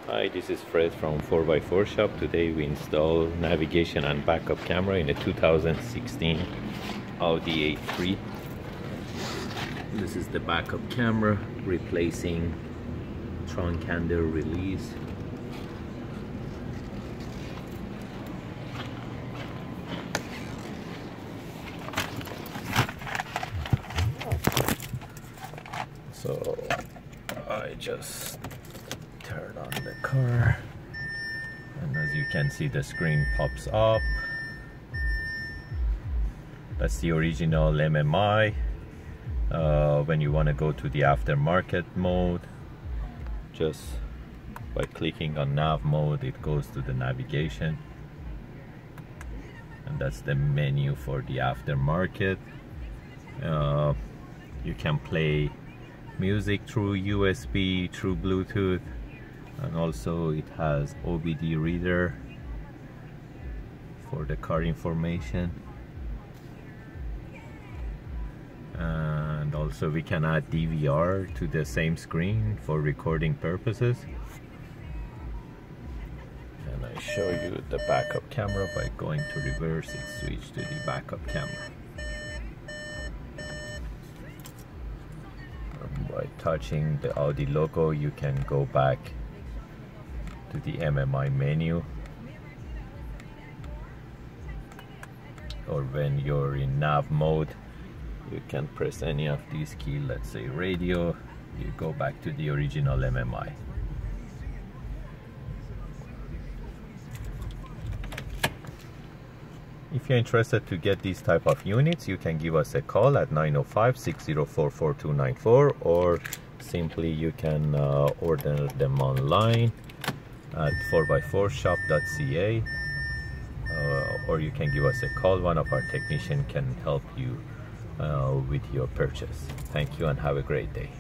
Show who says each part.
Speaker 1: Hi, this is Fred from 4x4 Shop. Today we install navigation and backup camera in a 2016 Audi A3. This is the backup camera replacing trunk handle release. So I just turn on the car, and as you can see, the screen pops up. That's the original MMI. When you want to go to the aftermarket mode, just by clicking on nav mode, it goes to the navigation, and that's the menu for the aftermarket. You can play music through USB, through Bluetooth, and also it has OBD reader for the car information, and also we can add DVR to the same screen for recording purposes. And I show you the backup camera by going to reverse it, switch to the backup camera. By touching the Audi logo, you can go back to the MMI menu, or when you're in nav mode, you can press any of these keys. Let's say radio, you go back to the original MMI. If you're interested to get these type of units, you can give us a call at 905-604-4294, or simply you can order them online at 4x4shop.ca, or you can give us a call. One of our technicians can help you with your purchase. Thank you and have a great day.